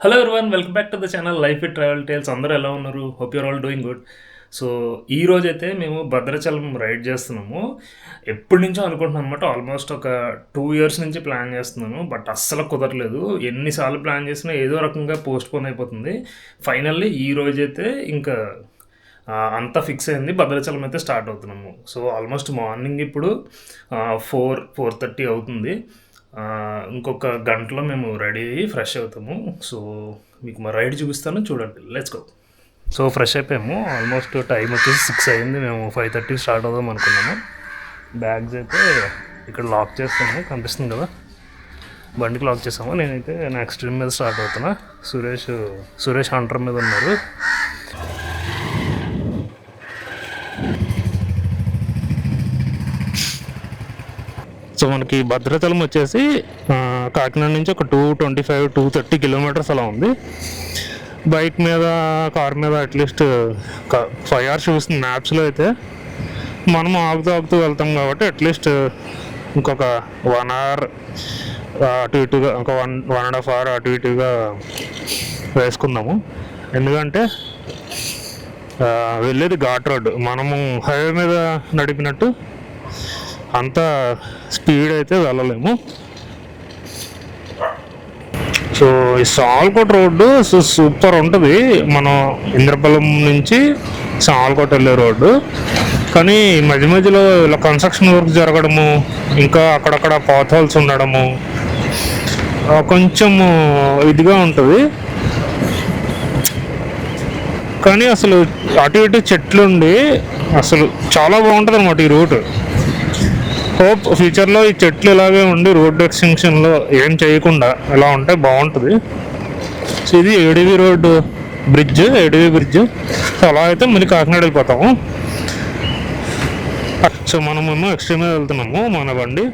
Hello everyone, welcome back to the channel life with travel tales. అందరూ ఎలా ఉన్నారు? Hope you're all doing good. So ఈ రోజైతే మేము భద్రాచలం రైడ్ చేస్తున్నాము. ఎప్పటి నుంచో అనుకుంటున్నాను అనమాట. ఆల్మోస్ట్ ఒక 2 years నుంచి ప్లాన్ చేస్తున్నాను, బట్ అస్సలు కుదరలేదు. ఎన్నిసార్లు ప్లాన్ చేసినా ఏదో రకంగా పోస్ట్ పోన్ అయిపోతుంది. ఫైనల్లీ ఈ రోజైతే ఇంకా అంతా ఫిక్స్ అయింది. భద్రాచలం అయితే స్టార్ట్ అవుతున్నాము. సో ఆల్మోస్ట్ మార్నింగ్ ఇప్పుడు 4:30 అవుతుంది. ఇంకొక గంటలో మేము రెడీ అయ్యి ఫ్రెష్ అవుతాము. సో మీకు మా రైడ్ చూపిస్తాను, చూడండి. Let's go. సో ఫ్రెష్ అయిపోయాము. ఆల్మోస్ట్ టైం వచ్చేసి 6 అయింది. మేము 5:30 స్టార్ట్ అవుదాం అనుకున్నాము. బ్యాగ్స్ అయితే ఇక్కడ లాక్ చేస్తాము, కనిపిస్తుంది కదా, బండికి లాక్ చేసాము. నేనైతే నా ఎక్స్ట్రీమ్ మీద స్టార్ట్ అవుతున్నా. సురేష్ హంటర్ మీద ఉన్నారు. సో మనకి భద్రాచలం వచ్చేసి కాకినాడ నుంచి ఒక 225-230 కిలోమీటర్స్ అలా ఉంది. బైక్ మీద, కార్ మీద అట్లీస్ట్ 5 hours చూస్తుంది మ్యాప్స్లో అయితే. మనం ఆగుతూ వెళ్తాం కాబట్టి అట్లీస్ట్ ఇంకొక 1 hour అటు ఇటుగా, ఒక 1.5 hour అటు ఇటుగా వేసుకుందాము. ఎందుకంటే వెళ్ళేది ఘాట్ రోడ్. మనము హైవే మీద నడిపినట్టు అంత స్పీడ్ అయితే వెళ్ళలేము. సో ఈ సాల్కోట రోడ్డు సూపర్ ఉంటుంది. మనం ఇంద్రపాలెం నుంచి సాల్కోట వెళ్ళే రోడ్డు. కానీ మధ్య మధ్యలో ఇలా కన్స్ట్రక్షన్ వర్క్ జరగడము, ఇంకా అక్కడక్కడ పాత్ హోల్స్ ఉండడము కొంచెం ఇదిగా ఉంటుంది. కానీ అసలు అటు ఇటు చెట్లుండి అసలు చాలా బాగుంటుంది అన్నమాట ఈ రూట్. హోప్ ఫ్యూచర్లో ఈ చెట్లు ఇలాగే ఉండి రోడ్డు ఎక్స్టెన్షన్లో ఏం చేయకుండా ఇలా ఉంటే బాగుంటుంది. సో ఇది ఏడివి రోడ్డు బ్రిడ్జ్, ఏడివి బ్రిడ్జ్. సో అలా అయితే మళ్ళీ కాకినాడ వెళ్ళిపోతాము. సో మనమేమో ఎక్స్ట్రీమ్ మీద వెళ్తున్నాము. మన బండి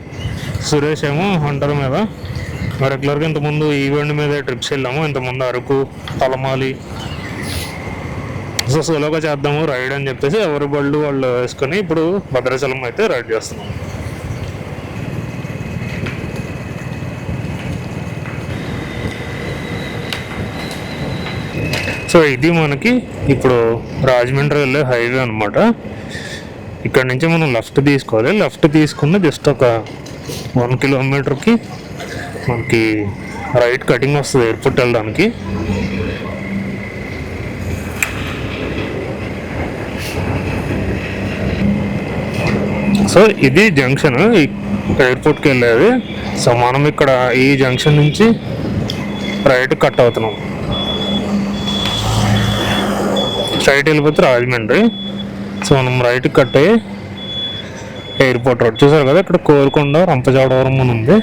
సురేష్ ఏమో హంటర్ మీద. రెగ్యులర్గా ఇంతకుముందు ఈ బండి మీద ట్రిప్స్ వెళ్ళాము. ఇంతకుముందు అరకు, తలమాలి. సో సోలోగా చేద్దాము రైడ్ అని చెప్పేసి ఎవరి బళ్ళు వాళ్ళు వేసుకొని ఇప్పుడు భద్రాచలం అయితే రైడ్ చేస్తున్నాము. సో ఇది మనకి ఇప్పుడు రాజమండ్రి వెళ్ళే హైవే అనమాట. ఇక్కడ నుంచి మనం లెఫ్ట్ తీసుకోవాలి. లెఫ్ట్ తీసుకున్న జస్ట్ ఒక 1 kilometerకి మనకి రైట్ కటింగ్ వస్తుంది ఎయిర్పోర్ట్ వెళ్ళడానికి. సో ఇది జంక్షన్, ఎయిర్పోర్ట్కి వెళ్ళేది. సో మనం ఇక్కడ ఈ జంక్షన్ నుంచి రైట్ కట్ అవుతున్నాం. స్ట్రైట్ వెళ్ళిపోతే రాజమండ్రి. సో మనం రైట్ కట్ అయ్యి ఎయిర్పోర్ట్ రోడ్ చూసారు కదా, ఇక్కడ కోరుకొండ, రంపచోడవరం అని ఉంది.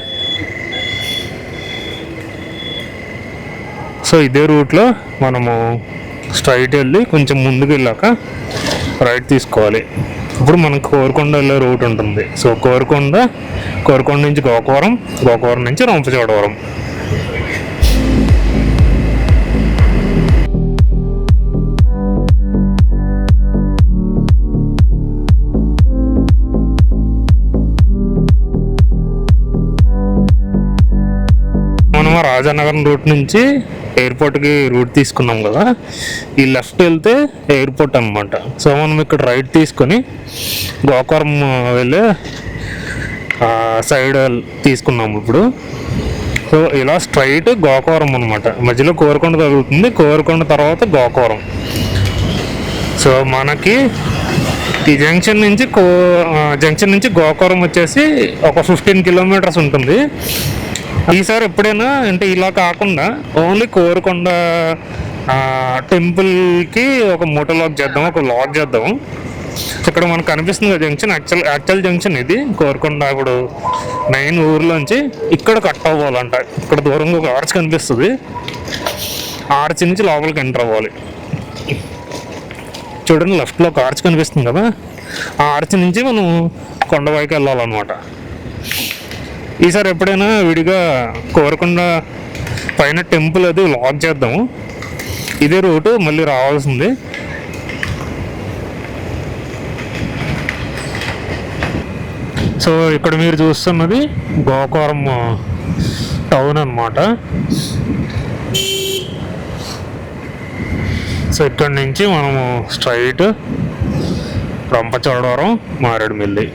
సో ఇదే రూట్లో మనము స్ట్రైట్ వెళ్ళి కొంచెం ముందుకు వెళ్ళాక రైట్ తీసుకోవాలి. ఇప్పుడు మనకు కోరుకొండ వెళ్ళే రూట్ ఉంటుంది. సో కోరుకొండ నుంచి గోకవరం, గోకవరం నుంచి రంపచోడవరం. రాజానగరం రూట్ నుంచి ఎయిర్పోర్ట్కి రూట్ తీసుకున్నాం కదా, ఈ లెఫ్ట్ వెళ్తే ఎయిర్పోర్ట్ అనమాట. సో మనం ఇక్కడ రైట్ తీసుకొని గోకవరం వెళ్ళే సైడ్ తీసుకున్నాము ఇప్పుడు. సో ఇలా స్ట్రైట్ గోకవరం అనమాట. మధ్యలో కోరుకొండ తగులుతుంది, కోరుకొండ తర్వాత గోకవరం. సో మనకి ఈ జంక్షన్ నుంచి గోకవరం వచ్చేసి ఒక 15 kilometers ఉంటుంది. ఈసారి ఎప్పుడైనా అంటే ఇలా కాకుండా ఓన్లీ కోరుకొండ టెంపుల్కి ఒక మోటో లాక్ చేద్దాం, ఒక లాక్ చేద్దాము. ఇక్కడ మనకు కనిపిస్తుంది జంక్షన్, యాక్చువల్ జంక్షన్ ఇది. కోరుకొండ ఇప్పుడు మెయిన్ ఊర్లోంచి ఇక్కడ కట్ అవ్వాలంట. ఇక్కడ దూరంగా ఒక ఆర్చ్ కనిపిస్తుంది, ఆర్చ్ నుంచి లోపలికి ఎంటర్ అవ్వాలి. చూడండి లెఫ్ట్లో ఒక ఆర్చ్ కనిపిస్తుంది కదా, ఆ ఆర్చ్ నుంచి మనం కొండపైకి వెళ్ళాలన్నమాట. ఈసారి ఎప్పుడైనా విడిగా కోరుకొండ పైన టెంపుల్ అది లాక్ చేద్దాము. ఇదే రూటు మళ్ళీ రావాల్సింది. సో ఇక్కడ మీరు చూస్తున్నది గోకవరం టౌన్ అన్నమాట. సో ఇక్కడ నుంచి మనము స్ట్రైట్ రంపచోడవరం మారేడుమిల్లి.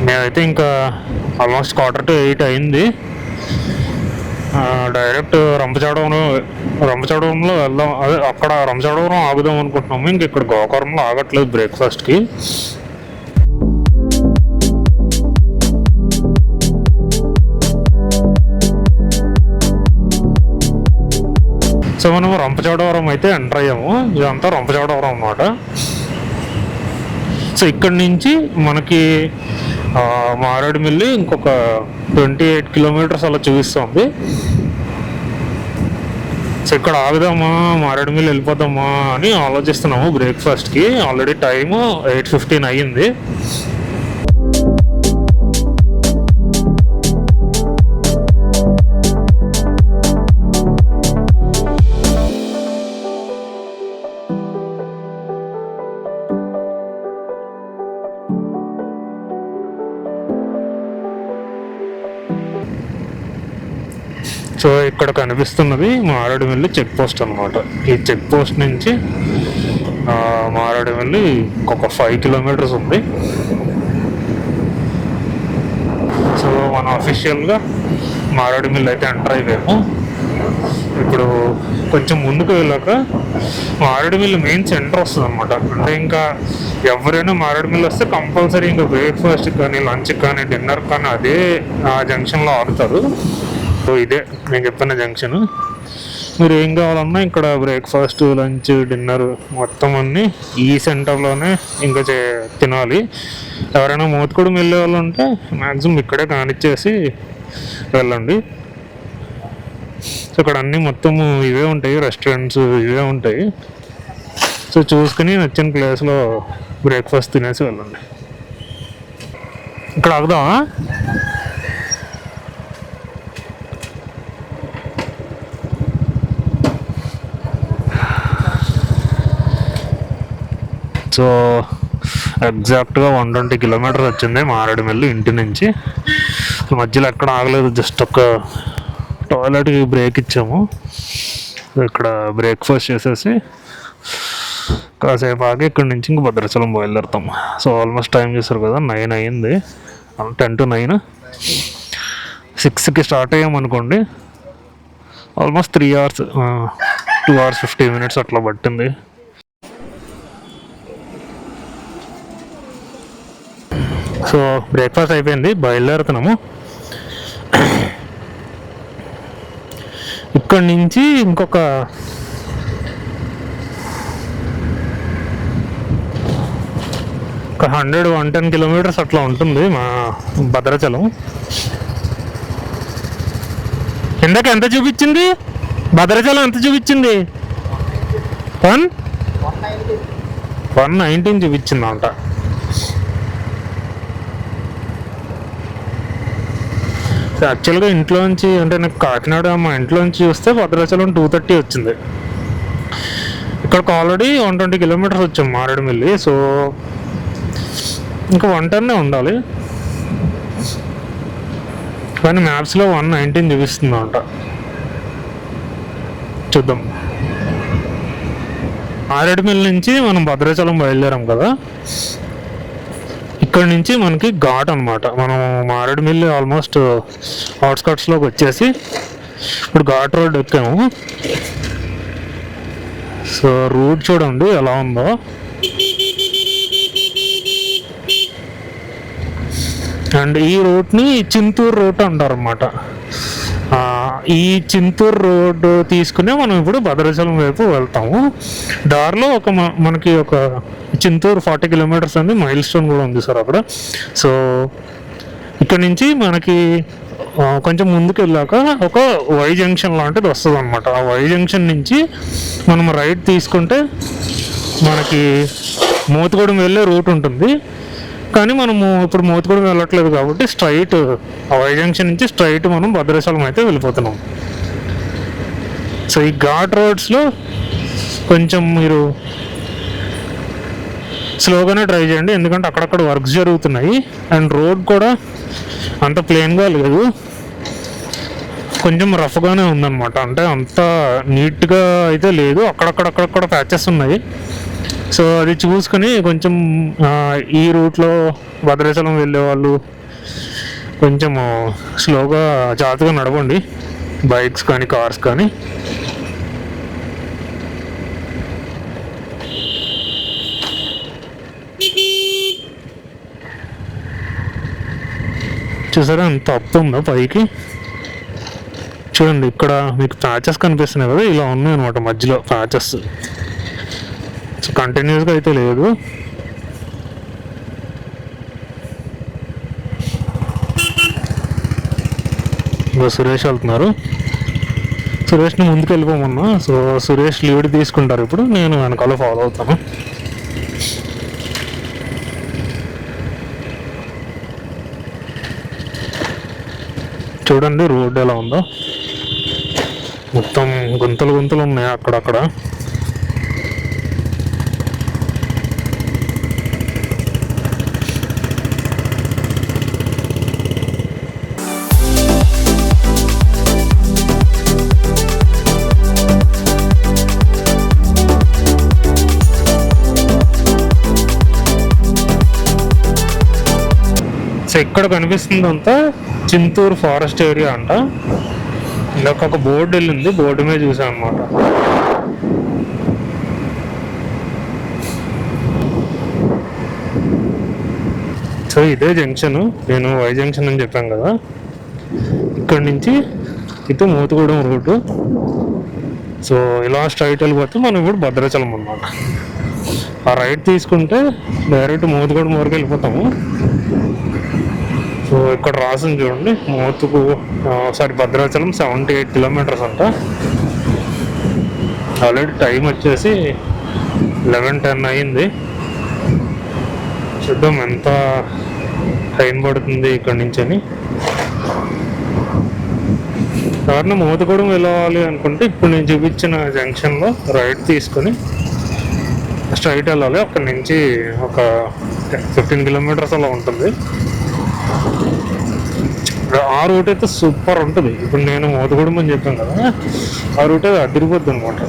మేమైతే ఇంకా ఆల్మోస్ట్ 7:45 అయింది. డైరెక్ట్ రంపచోడవరంలో వెళ్దాం, అదే అక్కడ రంపచోడవరం ఆగుదాం అనుకుంటున్నాము. ఇంక ఇక్కడ గోకవరంలో ఆగట్లేదు బ్రేక్ఫాస్ట్కి. సో మనము రంపచోడవరం అయితే ఎంటర్ అయ్యాము. ఇదంతా రంపచోడవరం అన్నమాట. సో ఇక్కడి నుంచి మనకి మారేడుమిల్లి ఇంకొక 28 కిలోమీటర్స్ అలా చూపిస్తుంది. సో ఇక్కడ ఆగుదామా, మారేడుమిల్లి వెళ్ళిపోదామా అని ఆలోచిస్తున్నాము బ్రేక్ఫాస్ట్కి. ఆల్రెడీ టైము 8:15 అయ్యింది. సో ఇక్కడ కనిపిస్తున్నది మారేడుమిల్లి చెక్ పోస్ట్ అనమాట. ఈ చెక్ పోస్ట్ నుంచి మారేడుమిల్లి ఇంకొక 5 కిలోమీటర్స్ ఉంది. సో మనం అఫీషియల్గా మారేడుమిల్లి అయితే ఎంటర్ అయిపోయాము. ఇప్పుడు కొంచెం ముందుకు వెళ్ళాక మారేడుమిల్లి మెయిన్ సెంటర్ వస్తుంది అనమాట. అంటే ఇంకా ఎవరైనా మారేడుమిల్లి వస్తే కంపల్సరీ ఇంకా బ్రేక్ఫాస్ట్ కానీ, లంచ్ కానీ, డిన్నర్ కానీ అదే ఆ జంక్షన్లో ఆగుతారు. సో ఇదే నేను చెప్పిన జంక్షన్. మీరు ఏం కావాలన్నా ఇక్కడ బ్రేక్ఫాస్ట్, లంచ్, డిన్నర్ మొత్తం అన్నీ ఈ సెంటర్లోనే ఇంకా తినాలి. ఎవరైనా మోతుకూడెం వెళ్ళే వాళ్ళు ఉంటే మ్యాక్సిమం ఇక్కడే కానిచ్చేసి వెళ్ళండి. సో ఇక్కడ అన్నీ మొత్తం ఇవే ఉంటాయి, రెస్టారెంట్స్ ఇవే ఉంటాయి. సో చూసుకుని నచ్చిన ప్లేస్లో బ్రేక్ఫాస్ట్ తినేసి వెళ్ళండి. ఇక్కడ ఆగుదామా? సో ఎగ్జాక్ట్గా 120 కిలోమీటర్స్ వచ్చింది మారేడుమిల్లి ఇంటి నుంచి. మధ్యలో ఎక్కడ ఆగలేదు, జస్ట్ ఒక టాయిలెట్కి బ్రేక్ ఇచ్చాము. ఇక్కడ బ్రేక్ఫాస్ట్ చేసేసి కాసేపు ఆగి ఇక్కడి నుంచి ఇంక భద్రాచలం బయలుదేరుతాం. సో ఆల్మోస్ట్ టైం చేశారు కదా, 9 అయ్యింది. 10 to 9. 6కి start అయ్యామనుకోండి, almost 3 hours, 2 hours 50 minutes అట్లా పట్టింది. సో బ్రేక్ఫాస్ట్ అయిపోయింది, బయలుదేరుతున్నాము. ఇక్కడి నుంచి ఇంకొక 110 కిలోమీటర్స్ అట్లా ఉంటుంది మా భద్రాచలం. ఇందాక ఎంత చూపించింది భద్రాచలం? ఎంత చూపించింది? 119 చూపించింది అంట. యాక్చువల్గా ఇంట్లోంచి, అంటే నాకు కాకినాడ మా ఇంట్లోంచి చూస్తే భద్రాచలం 230 వచ్చింది. ఇక్కడికి ఆల్రెడీ 120 కిలోమీటర్స్ వచ్చాం మారేడుమిల్లి. సో ఇంకా 110 ఉండాలి, కానీ మ్యాప్స్లో 119 చూపిస్తుంది అంట. చూద్దాం. మారేడుమిల్లి నుంచి మనం భద్రాచలం బయలుదేరాం కదా, ఇక్కడ నుంచి మనకి ఘాట్ అనమాట. మనం మారేడుమిల్లి ఆల్మోస్ట్ అవుట్స్కట్స్లోకి వచ్చేసి ఇప్పుడు ఘాట్ రోడ్ ఎక్కాము. సో రూట్ చూడండి ఎలా ఉందో. అండ్ ఈ రూట్ని చింతూరు రూట్ అంటారు అన్నమాట. ఈ చింతూరు రోడ్డు తీసుకునే మనం ఇప్పుడు భద్రాచలం వైపు వెళ్తాము. దారిలో మనకి ఒక చింతూరు 40 కిలోమీటర్స్ అని మైల్ స్టోన్ కూడా ఉంది సార్ అక్కడ. సో ఇక్కడ నుంచి మనకి కొంచెం ముందుకు వెళ్ళాక ఒక వై జంక్షన్ లాంటిది వస్తుంది అనమాట. ఆ వై జంక్షన్ నుంచి మనం రైట్ తీసుకుంటే మనకి మోతుగూడెం వెళ్ళే రూట్ ఉంటుంది. కానీ మనము ఇప్పుడు మోతుగూడెం వెళ్ళట్లేదు కాబట్టి స్ట్రైట్ వై జంక్షన్ నుంచి స్ట్రైట్ మనం భద్రాచలం అయితే వెళ్ళిపోతున్నాం. సో ఈ ఘాట్ రోడ్స్లో కొంచెం మీరు స్లోగానే డ్రైవ్ చేయండి, ఎందుకంటే అక్కడక్కడ వర్క్స్ జరుగుతున్నాయి. అండ్ రోడ్ కూడా అంత ప్లెయిన్గా లేదు, కొంచెం రఫ్గానే ఉందన్నమాట. అంటే అంత నీట్గా అయితే లేదు, అక్కడక్కడ ప్యాచెస్ ఉన్నాయి. సో అది చూసుకొని కొంచెం ఈ రూట్లో భద్రాచలం వెళ్ళే వాళ్ళు కొంచెం స్లోగా జాగ్రత్తగా నడవండి, బైక్స్ కానీ కార్స్ కానీ. చూసారా ఎంత అప్ ఉందో పైకి. చూడండి ఇక్కడ మీకు ప్యాచెస్ కనిపిస్తున్నాయి కదా, ఇలా ఉన్నాయి అనమాట మధ్యలో ప్యాచెస్. సో కంటిన్యూస్గా అయితే లేదు. ఇంకా సురేష్ వెళ్తున్నారు. సురేష్ని ముందుకు వెళ్ళిపోమన్నా. సో సురేష్ లీడ్ తీసుకుంటారు, ఇప్పుడు నేను వెనకాల ఫాలో అవుతాను. చూడండి రోడ్డు ఎలా ఉందో, మొత్తం గుంతలు ఉన్నాయి అక్కడక్కడ. సో ఇక్కడ కనిపిస్తుంది అంతా చింతూరు ఫారెస్ట్ ఏరియా అంట. ఇందాక ఒక బోర్డు వెళ్ళింది, బోర్డు మీద చూసాం అనమాట. సో ఇదే జంక్షన్, నేను వై జంక్షన్ అని చెప్పాను కదా. ఇక్కడ నుంచి ఇటు మోతుగూడెం రోడ్డు. సో ఇలా స్ట్రైట్ వెళ్ళిపోతే మనం ఇప్పుడు భద్రాచలం అన్నమాట. ఆ రైట్ తీసుకుంటే డైరెక్ట్ మోతుగూడెం వరకు వెళ్ళిపోతాము. సో ఇక్కడ రాసింది చూడండి, భద్రాచలం 78 కిలోమీటర్స్ అంట. ఆల్రెడీ టైం వచ్చేసి 11:10 అయింది. చూద్దాం ఎంత టైం పడుతుంది ఇక్కడ నుంచి అని. ఎవరైనా మోతుగూడెం వెళ్ళాలి అనుకుంటే ఇప్పుడు నేను చూపించిన జంక్షన్లో రైట్ తీసుకొని స్ట్రైట్ వెళ్ళాలి. అక్కడి నుంచి ఒక 15 కిలోమీటర్స్ అలా ఉంటుంది. ఆ రూట్ అయితే సూపర్ ఉంటుంది. ఇప్పుడు నేను మోతుగూడెం అని చెప్పాను కదా, ఆ రూట్ అయితే అదిరిపోద్ది అనమాట.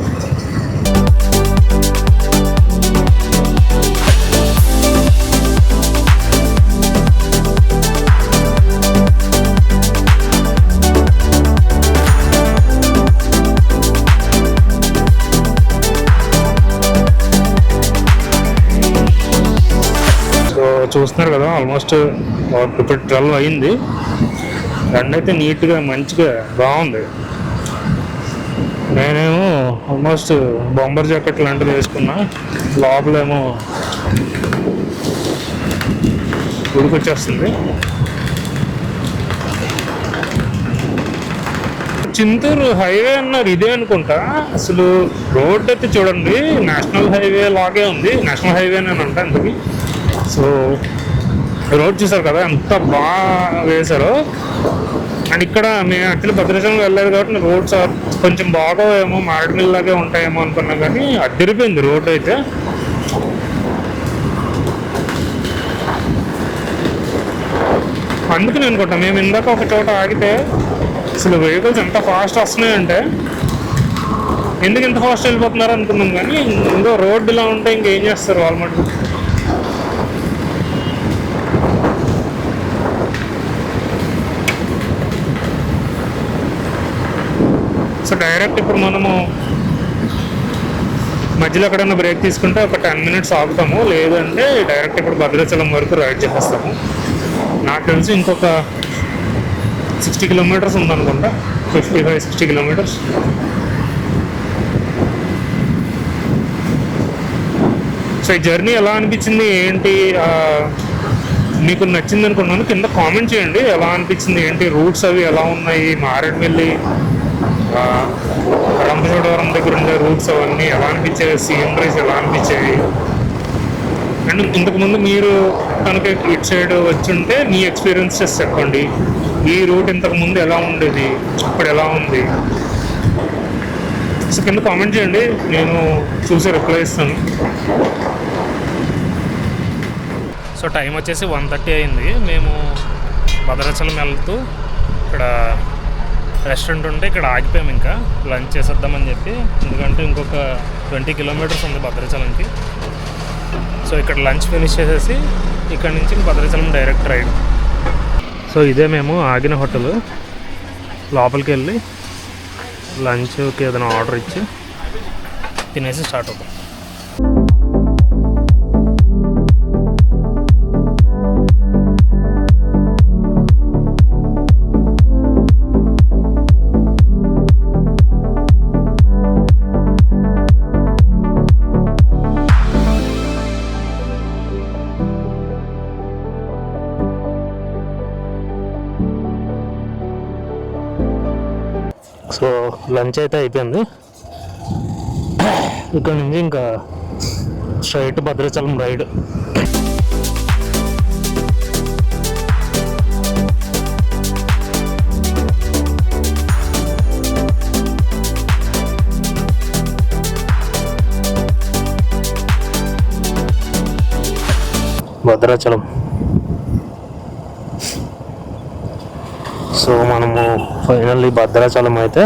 సో చూస్తున్నారు కదా, ఆల్మోస్ట్ ఇప్పుడు 12 అయింది. ఎండ అయితే నీట్గా మంచిగా బాగుంది. నేనేమో ఆల్మోస్ట్ బొంబర్ జాకెట్ లాంటిది వేసుకున్నా, లోపలేమో ఉడికొచ్చేస్తుంది. చింతూరు హైవే అన్నారు, ఇదే అనుకుంటా. అసలు రోడ్ అయితే చూడండి నేషనల్ హైవే లాగే ఉంది, నేషనల్ హైవే అని అంట ఇంతకి. సో రోడ్ చూసారు కదా ఎంత బాగా వేశారో. అండ్ ఇక్కడ మేము యాక్చువల్లీ భద్రాచలం వెళ్ళలేదు కాబట్టి రోడ్స్ కొంచెం బాగా ఏమో మారేడుమిల్లి లాగే ఉంటాయేమో అనుకున్నాం, కానీ అదిరిపోయింది రోడ్ అయితే. అందుకని అనుకుంటా మేము ఇందాక ఒక చోట ఆగితే అసలు వెహికల్స్ ఎంత ఫాస్ట్ వస్తున్నాయంటే ఎందుకు ఇంత ఫాస్ట్ వెళ్ళిపోతున్నారు అనుకున్నాం, కానీ ఇంకో రోడ్డు ఇలా ఉంటే ఇంకేం చేస్తారు వాళ్ళు మటుకు. సో డైరెక్ట్ ఇప్పుడు మనము మధ్యలో ఎక్కడైనా బ్రేక్ తీసుకుంటే ఒక 10 minutes ఆగుతాము, లేదంటే డైరెక్ట్ ఇప్పుడు భద్రాచలం వరకు రైడ్ చేసేస్తాము. నాకు తెలిసి ఇంకొక 60 kilometers ఉందనుకుంటా, 55-60 kilometers. సో ఈ జర్నీ ఎలా అనిపించింది ఏంటి, మీకు నచ్చింది అనుకున్నాను. కింద కామెంట్ చేయండి ఎలా అనిపించింది ఏంటి, రూట్స్ అవి ఎలా ఉన్నాయి, మారేడుమిల్లి రంపచోడవరం దగ్గర ఉండే రూట్స్ అవన్నీ ఎలా అనిపించాయి, సీనరీస్ ఎలా అనిపించాయి. అండ్ ఇంతకుముందు మీరు కనుక ఇటు సైడ్ వచ్చుంటే మీ ఎక్స్పీరియన్సెస్ చెప్పండి. ఈ రూట్ ఇంతకుముందు ఎలా ఉండేది, ఇప్పుడు ఎలా ఉంది. సో కింద కామెంట్ చేయండి, నేను చూసి రిప్లై ఇస్తాను. సో టైం వచ్చేసి 1:30 అయింది. మేము భద్రాచలం వెళ్తూ ఇక్కడ రెస్టారెంట్ ఉంటే ఇక్కడ ఆగిపోయాము, ఇంకా లంచ్ చేసేద్దామని చెప్పి. ఎందుకంటే ఇంకొక 20 కిలోమీటర్స్ ఉంది భద్రాచలంకి. సో ఇక్కడ లంచ్ ఫినిష్ చేసేసి ఇక్కడ నుంచి భద్రాచలం డైరెక్ట్ రైడ్. సో ఇదే మేము ఆగిన హోటల్. లోపలికి వెళ్ళి లంచ్కి ఏదైనా ఆర్డర్ ఇచ్చి తినేసి స్టార్ట్ అవుతాం. సో లంచ్ అయితే అయిపోయింది. ఇక్కడ నుంచి ఇంకా straight Bhadrachalam ride. Bhadrachalam. So మనము ఫైనల్లీ భద్రాచలం అయితే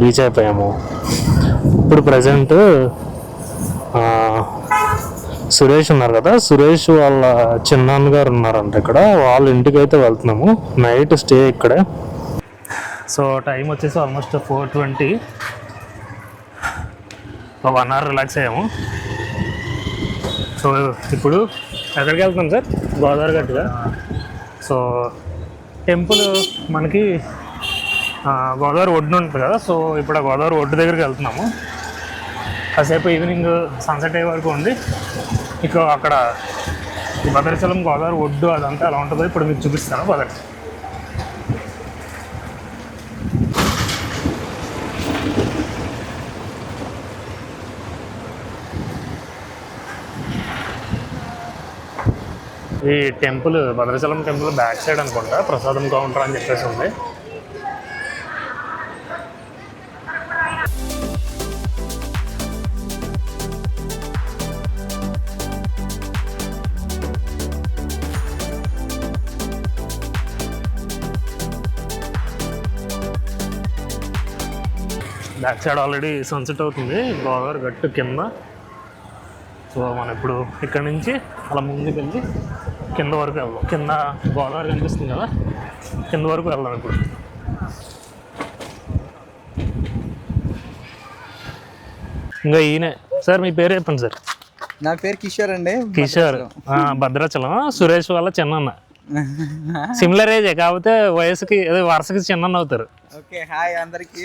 రీచ్ అయిపోయాము. ఇప్పుడు ప్రజెంట్ సురేష్ ఉన్నారు కదా, సురేష్ వాళ్ళ చిన్నాన్న గారు ఉన్నారంట ఇక్కడ. వాళ్ళ ఇంటికి అయితే వెళ్తున్నాము. నైట్ స్టే ఇక్కడే. సో టైం వచ్చేసి ఆల్మోస్ట్ 4:20. 1 అవర్ రిలాక్స్ అయ్యాము. సో ఇప్పుడు ఎక్కడికి వెళ్తున్నాం సార్? గోదావరి గట్టుగా. సో టెంపుల్ మనకి గోదావరి ఒడ్డున ఉంటుంది కదా. సో ఇప్పుడు ఆ గోదావరి ఒడ్డు దగ్గరికి వెళ్తున్నాము. కాసేపు ఈవినింగ్ సన్సెట్ అయ్యే వరకు ఉంది. ఇక అక్కడ ఈ భద్రాచలం గోదావరి ఒడ్డు అదంతా ఎలా ఉంటుందో ఇప్పుడు మీకు చూపిస్తాను. పదండి. ఈ temple Bhadrachalam temple back side అనుకుంటా ప్రసాదం కౌంటర్ అని చెప్పేసి ఉంది. బ్యాక్ సైడ్ ఆల్రెడీ సన్సెట్ అవుతుంది గోదావరి గట్టు కింద. సో మనం ఇప్పుడు ఇక్కడ నుంచి అలా ముందుకు వెళ్ళి కింద వరకు వెళ్దాం. కింద గోదావరి కనిపిస్తుంది కదా, కింద వరకు వెళ్దాం ఇప్పుడు. ఇంకా ఈయనే సార్. మీ పేరు చెప్పండి సార్. నా పేరు కిషోర్ అండి. కిషోర్, భద్రాచలం. సురేష్ వాళ్ళ చిన్నన్న. సిమిలర్ ఏజే, కాకపోతే వయసుకి అదే వరుసకి చిన్నన్న అవుతారు. ఓకే, హాయ్ అందరికి.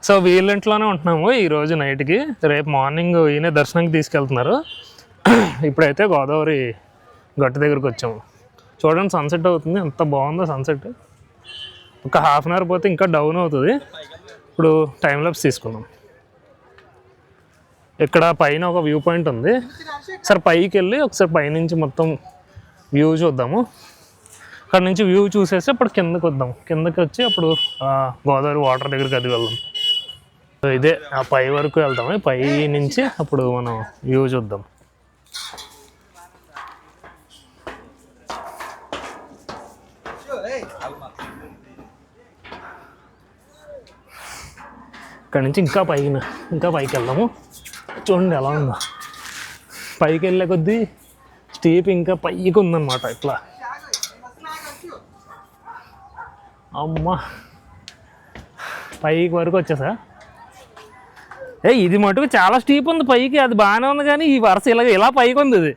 సో వీళ్ళ ఇంట్లోనే ఉంటున్నాము ఈరోజు నైట్కి. రేపు మార్నింగ్ ఈయన దర్శనానికి తీసుకెళ్తున్నారు. ఇప్పుడైతే గోదావరి గట్టు దగ్గరికి వచ్చాము. చూడండి సన్సెట్ అవుతుంది, ఎంత బాగుందో సన్సెట్. ఒక హాఫ్ అన్ అవర్ పోతే ఇంకా డౌన్ అవుతుంది. ఇప్పుడు టైం ల్యాప్స్ తీసుకున్నాం. ఇక్కడ పైన ఒక వ్యూ పాయింట్ ఉంది సార్. పైకి వెళ్ళి ఒకసారి పైనుంచి మొత్తం వ్యూ చూద్దాము. అక్కడ నుంచి వ్యూ చూసేసి అప్పుడు కిందకి వద్దాం. కిందకి వచ్చి అప్పుడు గోదావరి వాటర్ దగ్గరికి అది వెళ్దాం. ఇదే ఆ పై వరకు వెళ్తాము. పై నుంచి అప్పుడు మనం వ్యూ చూద్దాం. ఇక్కడ నుంచి ఇంకా పైకి వెళ్దాము. చూడండి ఎలా ఉందో. పైకి వెళ్ళే కొద్దీ స్టీప్ ఇంకా పైకి ఉందన్నమాట. ఇట్లా అమ్మా పైకి వరకు వచ్చేసా. ఇది మటుకు చాలా స్టీప్ ఉంది పైకి. అది బాగానే ఉంది కానీ ఈ వరుస ఇలా పైకి ఉంది. ఇది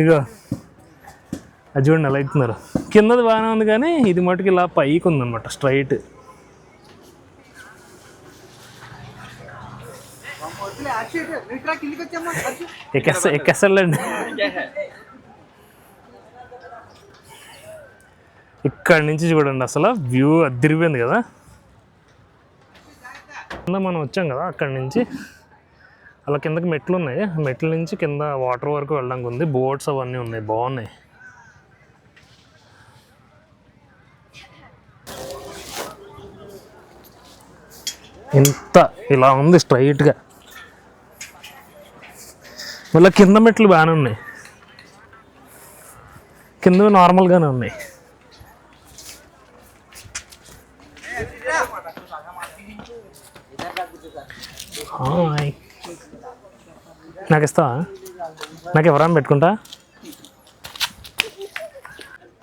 ఇగో అది చూడండి ఎలా ఇస్తున్నారు. కిందది బాగానే ఉంది కానీ ఇది మటుకు ఇలా పైకి ఉందన్నమాట స్ట్రైట్. ఎక్కేస్తాడండి. ఇక్కడ నుంచి చూడండి అసలు వ్యూ అదిరిపోయింది కదా. కింద మనం వచ్చాం కదా, అక్కడి నుంచి అలా కిందకి మెట్లు ఉన్నాయి. మెట్ల నుంచి కింద వాటర్ వరకు వెళ్ళడానికి ఉంది. బోట్స్ అవన్నీ ఉన్నాయి, బాగున్నాయి. ఇంత ఇలా ఉంది స్ట్రైట్గా. మళ్ళీ కింద మెట్లు బాగానే ఉన్నాయి, కింద నార్మల్గానే ఉన్నాయి. హాయ్, నాకు ఇస్తావా? నాకు ఎవరైనా పెట్టుకుంటా.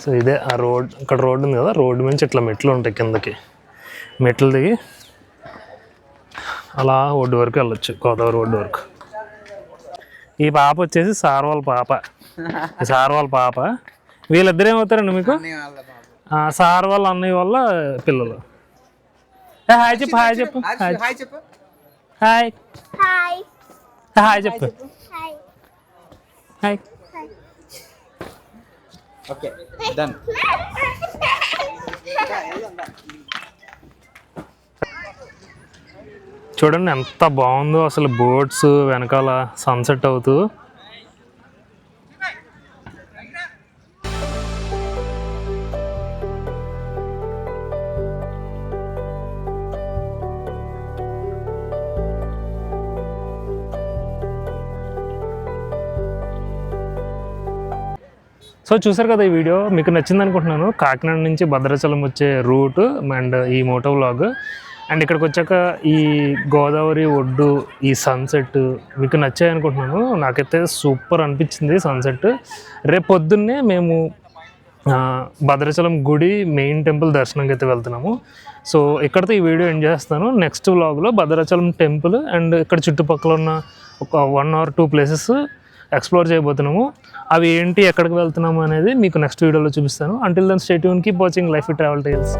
సో ఇదే ఆ రోడ్, ఇక్కడ రోడ్డు ఉంది కదా, రోడ్డు నుంచి ఇట్లా మెట్లు ఉంటాయి కిందకి, మెట్లు దిగి అలా ఒడ్డు వరకు వెళ్ళొచ్చు, గోదావరి ఒడ్డు వరకు. ఈ పాప వచ్చేసి సార్ వాళ్ళ పాప, సార్ వాళ్ళ పాప. వీళ్ళిద్దరు ఏమవుతారండి మీకు? సార్ వాళ్ళ అన్నయ్య వాళ్ళ పిల్లలు. హాయ్ చెప్పు, హాయ్ చెప్పు, హాయ్ చెప్పు. హాయ్ హాయ్ హాయ్ చెప్పు, హాయ్ హాయ్. Okay done. చూడండి ఎంత బాగుందో అసలు, బోట్స్ వెనకాల సన్సెట్ అవుతూ. సో చూసారు కదా ఈ వీడియో, మీకు నచ్చింది అనుకుంటున్నాను. కాకినాడ నుంచి భద్రాచలం వచ్చే రూట్ అండ్ ఈ మోటో వ్లాగ్, అండ్ ఇక్కడికి వచ్చాక ఈ గోదావరి ఒడ్డు, ఈ సన్సెట్ మీకు నచ్చాయి అనుకుంటున్నాను. నాకైతే సూపర్ అనిపించింది సన్సెట్. రేపు పొద్దున్నే మేము భద్రాచలం గుడి మెయిన్ టెంపుల్ దర్శనంకి అయితే వెళ్తున్నాము. సో ఇక్కడితో ఈ వీడియో ఎండ్ చేస్తాను. నెక్స్ట్ వ్లాగ్లో భద్రాచలం టెంపుల్ అండ్ ఇక్కడ చుట్టుపక్కల ఉన్న ఒక 1 or 2 ప్లేసెస్ ఎక్స్ప్లోర్ చేయబోతున్నాము. అవి ఏంటి, ఎక్కడికి వెళ్తున్నాము అనేది మీకు నెక్స్ట్ వీడియోలో చూపిస్తాను. Until then stay tune, keep watching life with travel tiles.